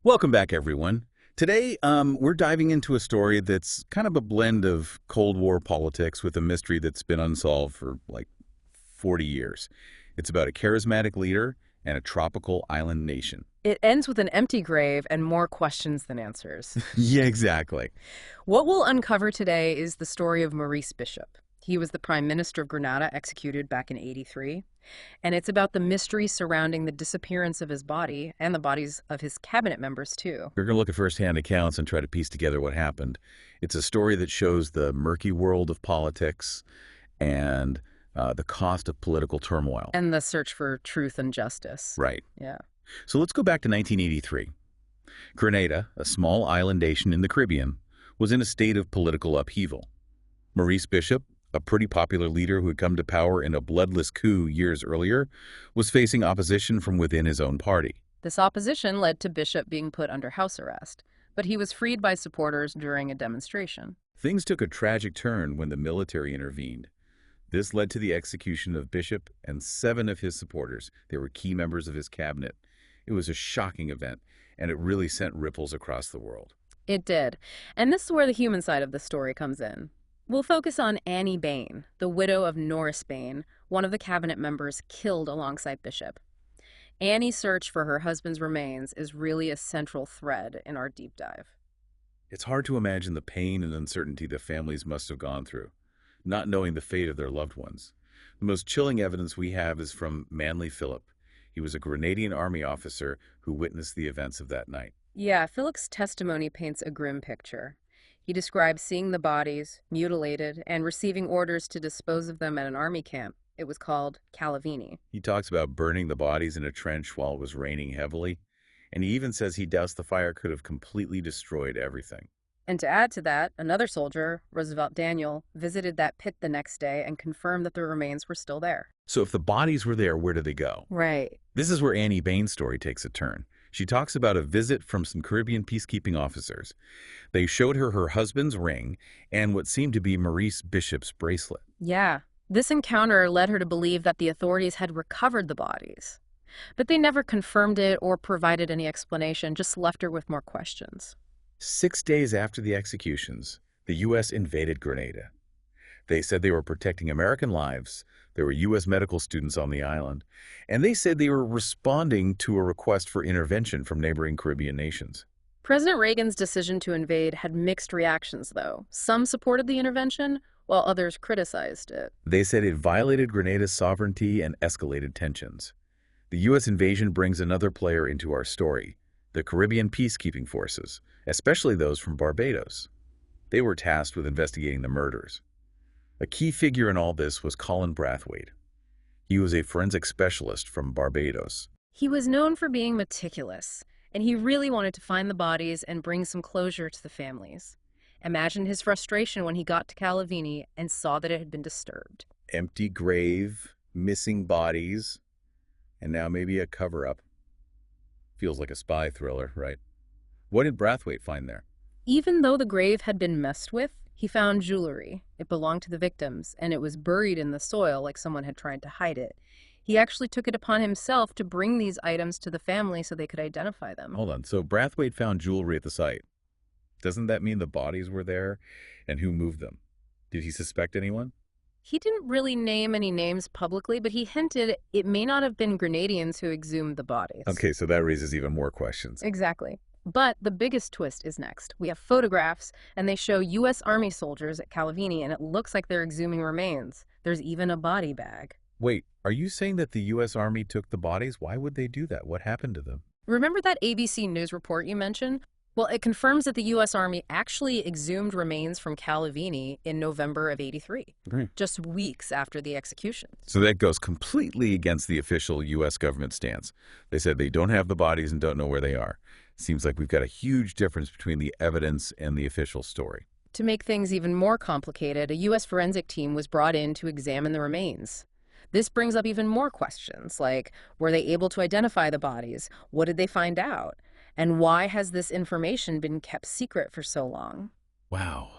Welcome back, everyone. Today, we're diving into a story that's kind of a blend of Cold War politics with a mystery that's been unsolved for like 40 years. It's about a charismatic leader and a tropical island nation. It ends with an empty grave and more questions than answers. Yeah, exactly. What we'll uncover today is the story of Maurice Bishop. He was the Prime Minister of Grenada, executed back in '83, and it's about the mystery surrounding the disappearance of his body and the bodies of his cabinet members, too. We're going to look at firsthand accounts and try to piece together what happened. It's a story that shows the murky world of politics and the cost of political turmoil. And the search for truth and justice. Right. Yeah. So let's go back to 1983. Grenada, a small island nation in the Caribbean, was in a state of political upheaval. Maurice Bishop, a pretty popular leader who had come to power in a bloodless coup years earlier, was facing opposition from within his own party. This opposition led to Bishop being put under house arrest, but he was freed by supporters during a demonstration. Things took a tragic turn when the military intervened. This led to the execution of Bishop and 7 of his supporters. They were key members of his cabinet. It was a shocking event, and it really sent ripples across the world. It did. And this is where the human side of the story comes in. We'll focus on Annie Bain, the widow of Norris Bain, one of the cabinet members killed alongside Bishop. Annie's search for her husband's remains is really a central thread in our deep dive. It's hard to imagine the pain and uncertainty the families must have gone through, not knowing the fate of their loved ones. The most chilling evidence we have is from Manly Phillip. He was a Grenadian army officer who witnessed the events of that night. Yeah, Philip's testimony paints a grim picture. He describes seeing the bodies, mutilated, and receiving orders to dispose of them at an army camp. It was called Calavini. He talks about burning the bodies in a trench while it was raining heavily, and he even says he doubts the fire could have completely destroyed everything. And to add to that, another soldier, Roosevelt Daniel, visited that pit the next day and confirmed that the remains were still there. So if the bodies were there, where did they go? Right. This is where Annie Bain's story takes a turn. She talks about a visit from some Caribbean peacekeeping officers. They showed her her husband's ring and what seemed to be Maurice Bishop's bracelet. Yeah. This encounter led her to believe that the authorities had recovered the bodies. But they never confirmed it or provided any explanation, just left her with more questions. 6 days after the executions, the U.S. invaded Grenada. They said they were protecting American lives. There were U.S. medical students on the island, and they said they were responding to a request for intervention from neighboring Caribbean nations. President Reagan's decision to invade had mixed reactions, though. Some supported the intervention, while others criticized it. They said it violated Grenada's sovereignty and escalated tensions. The U.S. invasion brings another player into our story, the Caribbean peacekeeping forces, especially those from Barbados. They were tasked with investigating the murders. A key figure in all this was Colin Brathwaite. He was a forensic specialist from Barbados. He was known for being meticulous, and he really wanted to find the bodies and bring some closure to the families. Imagine his frustration when he got to Calavini and saw that it had been disturbed. Empty grave, missing bodies, and now maybe a cover-up. Feels like a spy thriller, right? What did Brathwaite find there? Even though the grave had been messed with, he found jewelry. It belonged to the victims, and it was buried in the soil like someone had tried to hide it. He actually took it upon himself to bring these items to the family so they could identify them. Hold on, so Brathwaite found jewelry at the site. Doesn't that mean the bodies were there, and who moved them? Did he suspect anyone? He didn't really name any names publicly, but he hinted it may not have been Grenadians who exhumed the bodies. Okay, so that raises even more questions. Exactly. But the biggest twist is next. We have photographs, and they show U.S. Army soldiers at Calavini, and it looks like they're exhuming remains. There's even a body bag. Wait, are you saying that the U.S. Army took the bodies? Why would they do that? What happened to them? Remember that ABC News report you mentioned? Well, it confirms that the U.S. Army actually exhumed remains from Calavini in November of '83, just weeks after the executions. So that goes completely against the official U.S. government stance. They said they don't have the bodies and don't know where they are. Seems like we've got a huge difference between the evidence and the official story. To make things even more complicated, a U.S. forensic team was brought in to examine the remains. This brings up even more questions, like, were they able to identify the bodies? What did they find out? And why has this information been kept secret for so long? Wow.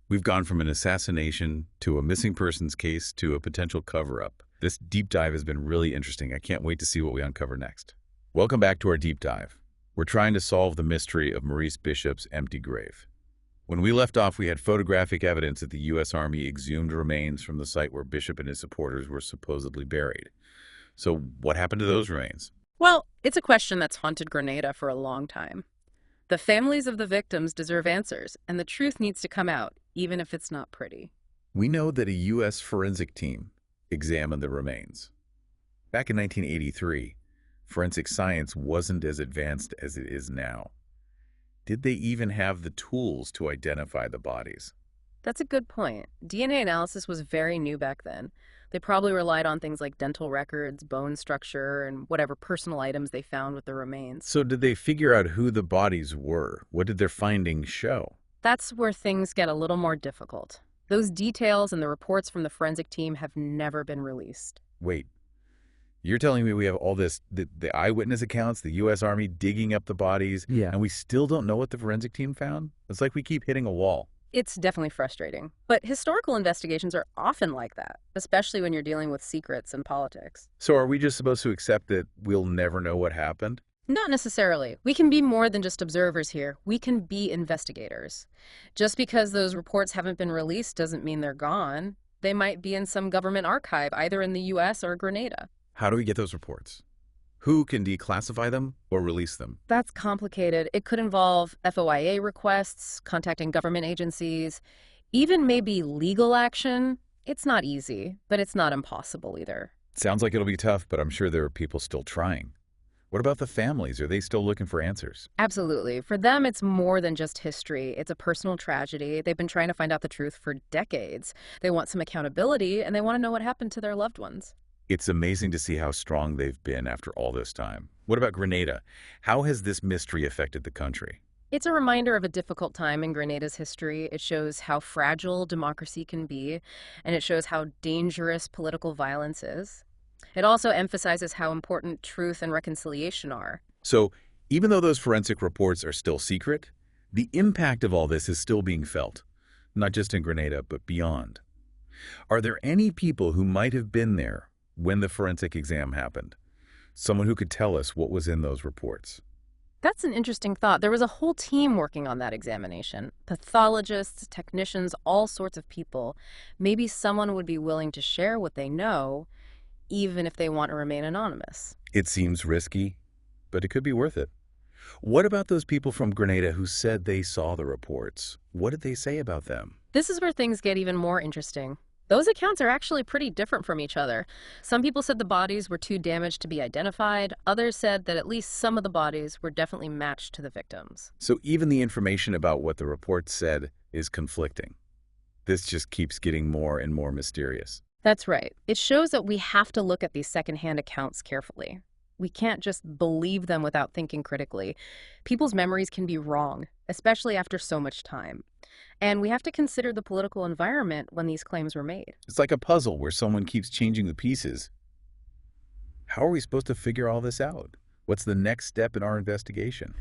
We've gone from an assassination to a missing persons case to a potential cover-up. This deep dive has been really interesting. I can't wait to see what we uncover next. Welcome back to our deep dive. We're trying to solve the mystery of Maurice Bishop's empty grave. When we left off, we had photographic evidence that the U.S. Army exhumed remains from the site where Bishop and his supporters were supposedly buried. So what happened to those remains? Well, it's a question that's haunted Grenada for a long time. The families of the victims deserve answers, and the truth needs to come out, even if it's not pretty. We know that a U.S. forensic team examined the remains. Back in 1983, forensic science wasn't as advanced as it is now. Did they even have the tools to identify the bodies? That's a good point. DNA analysis was very new back then. They probably relied on things like dental records, bone structure, and whatever personal items they found with the remains. So did they figure out who the bodies were? What did their findings show? That's where things get a little more difficult. Those details and the reports from the forensic team have never been released. Wait, you're telling me we have all this, the eyewitness accounts, the U.S. Army digging up the bodies, Yeah. and we still don't know what the forensic team found? It's like we keep hitting a wall. It's definitely frustrating. But historical investigations are often like that, especially when you're dealing with secrets and politics. So are we just supposed to accept that we'll never know what happened? Not necessarily. We can be more than just observers here. We can be investigators. Just because those reports haven't been released doesn't mean they're gone. They might be in some government archive, either in the U.S. or Grenada. How do we get those reports? Who can declassify them or release them? That's complicated. It could involve FOIA requests, contacting government agencies, even maybe legal action. It's not easy, but it's not impossible either. Sounds like it'll be tough, but I'm sure there are people still trying. What about the families? Are they still looking for answers? Absolutely. For them, it's more than just history. It's a personal tragedy. They've been trying to find out the truth for decades. They want some accountability, and they want to know what happened to their loved ones. It's amazing to see how strong they've been after all this time. What about Grenada? How has this mystery affected the country? It's a reminder of a difficult time in Grenada's history. It shows how fragile democracy can be, and it shows how dangerous political violence is. It also emphasizes how important truth and reconciliation are. So, even though those forensic reports are still secret, the impact of all this is still being felt, not just in Grenada, but beyond. Are there any people who might have been there when the forensic exam happened? Someone who could tell us what was in those reports? That's an interesting thought. There was a whole team working on that examination. Pathologists, technicians, all sorts of people. Maybe someone would be willing to share what they know, even if they want to remain anonymous. It seems risky, but it could be worth it. What about those people from Grenada who said they saw the reports? What did they say about them? This is where things get even more interesting. Those accounts are actually pretty different from each other. Some people said the bodies were too damaged to be identified. Others said that at least some of the bodies were definitely matched to the victims. So even the information about what the report said is conflicting. This just keeps getting more and more mysterious. That's right. It shows that we have to look at these secondhand accounts carefully. We can't just believe them without thinking critically. People's memories can be wrong, especially after so much time. And we have to consider the political environment when these claims were made. It's like a puzzle where someone keeps changing the pieces. How are we supposed to figure all this out? What's the next step in our investigation?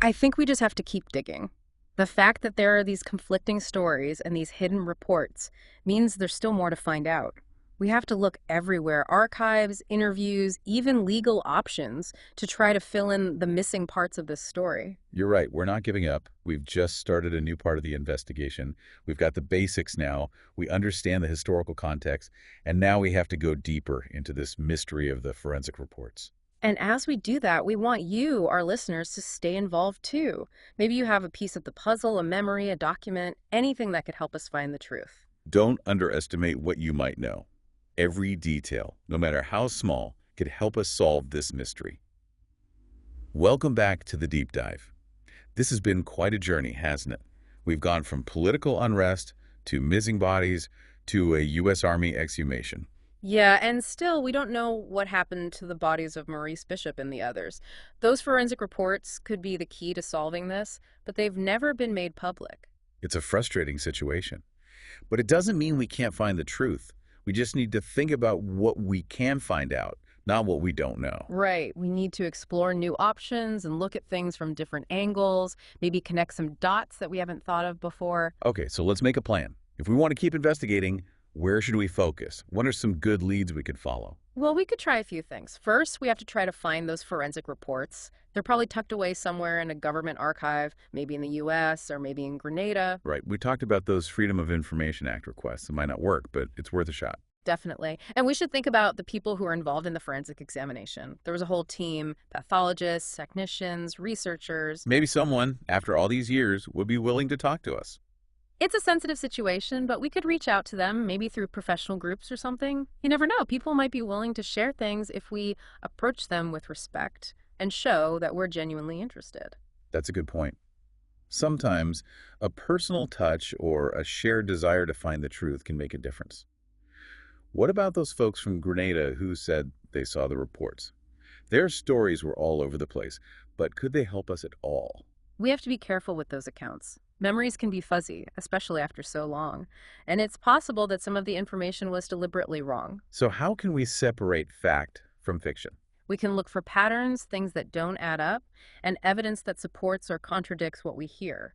I think we just have to keep digging. The fact that there are these conflicting stories and these hidden reports means there's still more to find out. We have to look everywhere, archives, interviews, even legal options, to try to fill in the missing parts of this story. You're right. We're not giving up. We've just started a new part of the investigation. We've got the basics now. We understand the historical context. And now we have to go deeper into this mystery of the forensic reports. And as we do that, we want you, our listeners, to stay involved too. Maybe you have a piece of the puzzle, a memory, a document, anything that could help us find the truth. Don't underestimate what you might know. Every detail, no matter how small, could help us solve this mystery. Welcome back to the Deep Dive. This has been quite a journey, hasn't it? We've gone from political unrest to missing bodies to a U.S. Army exhumation. Yeah, and still, we don't know what happened to the bodies of Maurice Bishop and the others. Those forensic reports could be the key to solving this, but they've never been made public. It's a frustrating situation. But it doesn't mean we can't find the truth. We just need to think about what we can find out, not what we don't know. Right. We need to explore new options and look at things from different angles, maybe connect some dots that we haven't thought of before. Okay, so let's make a plan. If we want to keep investigating, Where should we focus? What are some good leads we could follow? Well, we could try a few things. First, we have to try to find those forensic reports. They're probably tucked away somewhere in a government archive, maybe in the US or maybe in Grenada. Right, we talked about those Freedom of Information Act requests. It might not work, but it's worth a shot. Definitely. And we should think about the people who are involved in the forensic examination. There was a whole team, pathologists, technicians, researchers. Maybe someone, after all these years, would be willing to talk to us. It's a sensitive situation, but we could reach out to them, maybe through professional groups or something. You never know. People might be willing to share things if we approach them with respect and show that we're genuinely interested. That's a good point. Sometimes a personal touch or a shared desire to find the truth can make a difference. What about those folks from Grenada who said they saw the reports? Their stories were all over the place, but could they help us at all? We have to be careful with those accounts. Memories can be fuzzy, especially after so long, and it's possible that some of the information was deliberately wrong. So how can we separate fact from fiction? We can look for patterns, things that don't add up, and evidence that supports or contradicts what we hear.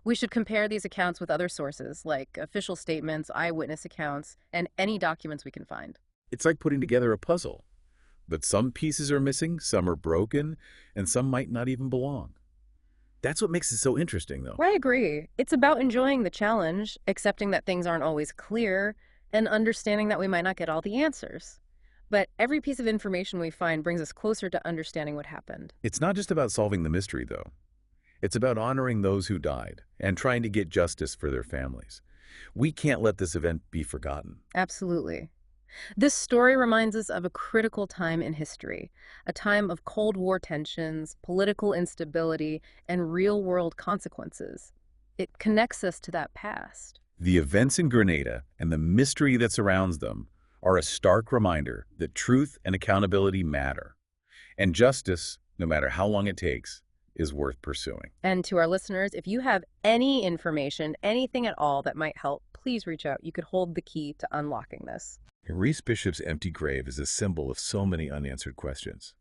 We should compare these accounts with other sources, like official statements, eyewitness accounts, and any documents we can find. It's like putting together a puzzle, but some pieces are missing, some are broken, and some might not even belong. That's what makes it so interesting, though. I agree. It's about enjoying the challenge, accepting that things aren't always clear, and understanding that we might not get all the answers. But every piece of information we find brings us closer to understanding what happened. It's not just about solving the mystery, though. It's about honoring those who died and trying to get justice for their families. We can't let this event be forgotten. Absolutely. This story reminds us of a critical time in history, a time of Cold War tensions, political instability, and real-world consequences. It connects us to that past. The events in Grenada and the mystery that surrounds them are a stark reminder that truth and accountability matter. And justice, no matter how long it takes, is worth pursuing. And to our listeners, if you have any information, anything at all that might help, please reach out. You could hold the key to unlocking this. Reese Bishop's empty grave is a symbol of so many unanswered questions.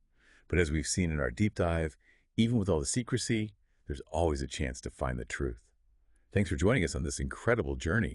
But as we've seen in our deep dive, even with all the secrecy, there's always a chance to find the truth. Thanks for joining us on this incredible journey.